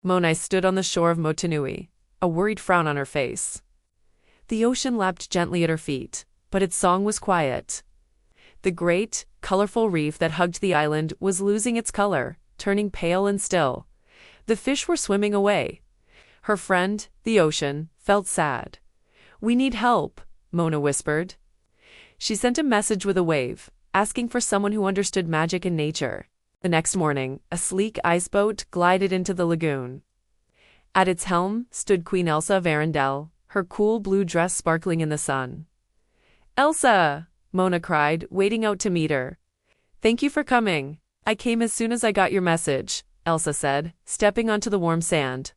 Motunui stood on the shore of Motunui, a worried frown on her face. The ocean lapped gently at her feet, but its song was quiet. The great, colorful reef that hugged the island was losing its color, turning pale and still. The fish were swimming away. Her friend, the ocean, felt sad. "We need help," Mona whispered. She sent a message with a wave, asking for someone who understood magic and nature. The next morning, a sleek ice boat glided into the lagoon. At its helm stood Queen Elsa of Arendelle, her cool blue dress sparkling in the sun. "Elsa!" Mona cried, wading out to meet her. "Thank you for coming. I came as soon as I got your message," Elsa said, stepping onto the warm sand.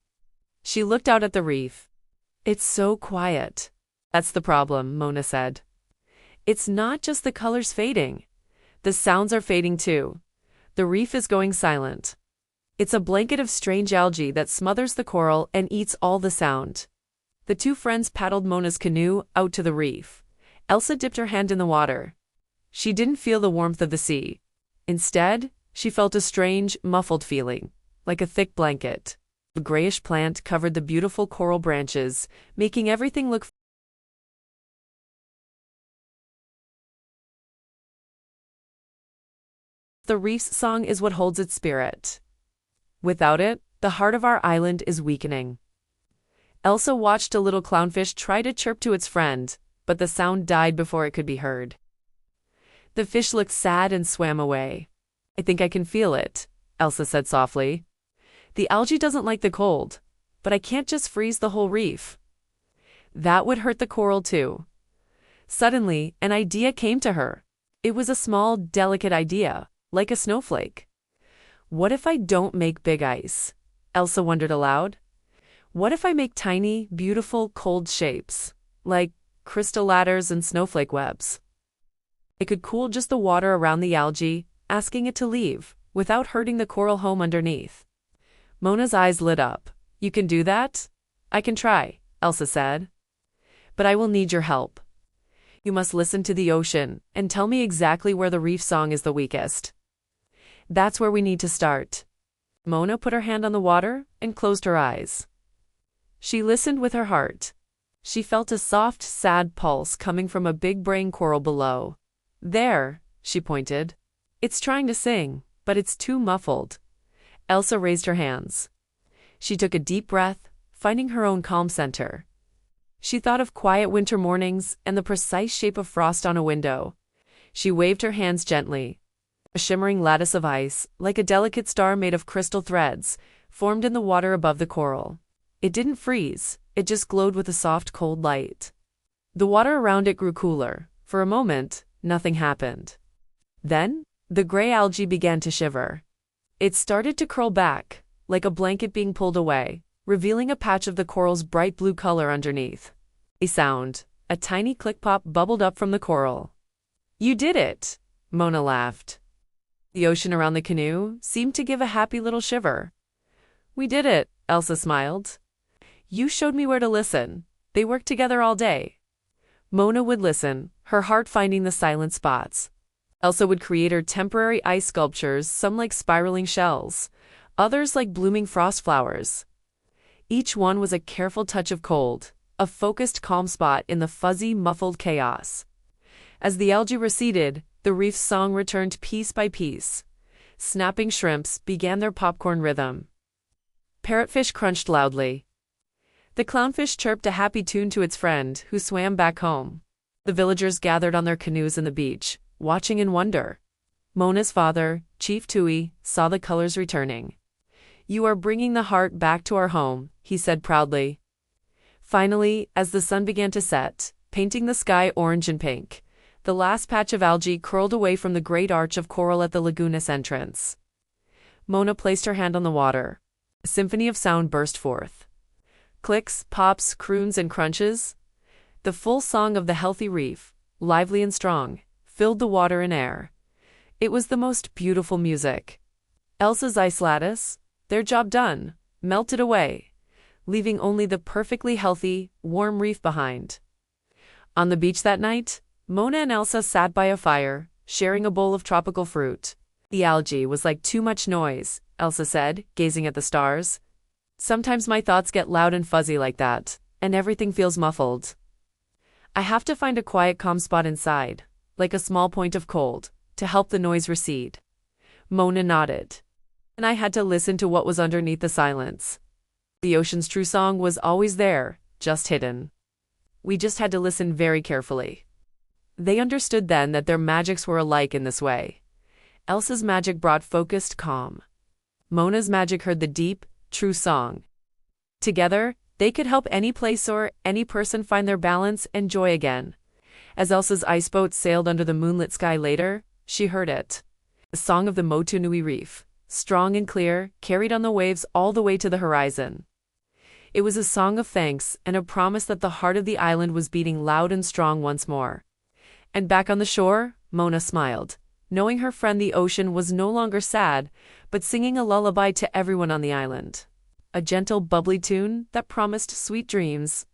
She looked out at the reef. "It's so quiet." "That's the problem," Mona said. "It's not just the colors fading. The sounds are fading too. The reef is going silent. It's a blanket of strange algae that smothers the coral and eats all the sound." The two friends paddled Mona's canoe out to the reef. Elsa dipped her hand in the water. She didn't feel the warmth of the sea. Instead, she felt a strange, muffled feeling, like a thick blanket. A grayish plant covered the beautiful coral branches, making everything look. The reef's song is what holds its spirit. Without it, the heart of our island is weakening. Elsa watched a little clownfish try to chirp to its friend, but the sound died before it could be heard. The fish looked sad and swam away. "I think I can feel it," Elsa said softly. "The algae doesn't like the cold, but I can't just freeze the whole reef. That would hurt the coral too." Suddenly, an idea came to her. It was a small, delicate idea, like a snowflake. "What if I don't make big ice?" Elsa wondered aloud. "What if I make tiny, beautiful, cold shapes, like crystal ladders and snowflake webs? It could cool just the water around the algae, asking it to leave, without hurting the coral home underneath." Mona's eyes lit up. "You can do that?" "I can try," Elsa said. "But I will need your help. You must listen to the ocean and tell me exactly where the reef song is the weakest. That's where we need to start." Mona put her hand on the water and closed her eyes. She listened with her heart. She felt a soft, sad pulse coming from a big brain coral below. "There," she pointed. "It's trying to sing, but it's too muffled." Elsa raised her hands. She took a deep breath, finding her own calm center. She thought of quiet winter mornings and the precise shape of frost on a window. She waved her hands gently. A shimmering lattice of ice, like a delicate star made of crystal threads, formed in the water above the coral. It didn't freeze, it just glowed with a soft, cold light. The water around it grew cooler. For a moment, nothing happened. Then, the gray algae began to shiver. It started to curl back, like a blanket being pulled away, revealing a patch of the coral's bright blue color underneath. A sound, a tiny click-pop bubbled up from the coral. "You did it!" Mona laughed. The ocean around the canoe seemed to give a happy little shiver. "We did it," Elsa smiled. "You showed me where to listen. They worked together all day." Mona would listen, her heart finding the silent spots. Elsa would create her temporary ice sculptures, some like spiraling shells, others like blooming frost flowers. Each one was a careful touch of cold, a focused calm spot in the fuzzy, muffled chaos. As the algae receded, the reef's song returned piece by piece. Snapping shrimps began their popcorn rhythm. Parrotfish crunched loudly. The clownfish chirped a happy tune to its friend, who swam back home. The villagers gathered on their canoes on the beach, watching in wonder. Mona's father, Chief Tui, saw the colors returning. "You are bringing the heart back to our home," he said proudly. Finally, as the sun began to set, painting the sky orange and pink, the last patch of algae curled away from the great arch of coral at the lagoon's entrance. Mona placed her hand on the water. A symphony of sound burst forth. Clicks, pops, croons, and crunches. The full song of the healthy reef, lively and strong, filled the water and air. It was the most beautiful music. Elsa's ice lattice, their job done, melted away, leaving only the perfectly healthy, warm reef behind. On the beach that night, Mona and Elsa sat by a fire, sharing a bowl of tropical fruit. "The algae was like too much noise," Elsa said, gazing at the stars. Sometimes my thoughts get loud and fuzzy like that, and everything feels muffled. I have to find a quiet, calm spot inside, like a small point of cold, to help the noise recede. Moana nodded, and I had to listen to what was underneath the silence. The ocean's true song was always there, just hidden. We just had to listen very carefully. They understood then that their magics were alike in this way. Elsa's magic brought focused calm. Moana's magic heard the deep, true song. Together, they could help any place or any person find their balance and joy again. As Elsa's ice boat sailed under the moonlit sky later, she heard it. The song of the Motunui Reef, strong and clear, carried on the waves all the way to the horizon. It was a song of thanks and a promise that the heart of the island was beating loud and strong once more. And back on the shore, Moana smiled, knowing her friend the ocean was no longer sad, but singing a lullaby to everyone on the island. A gentle, bubbly tune that promised sweet dreams.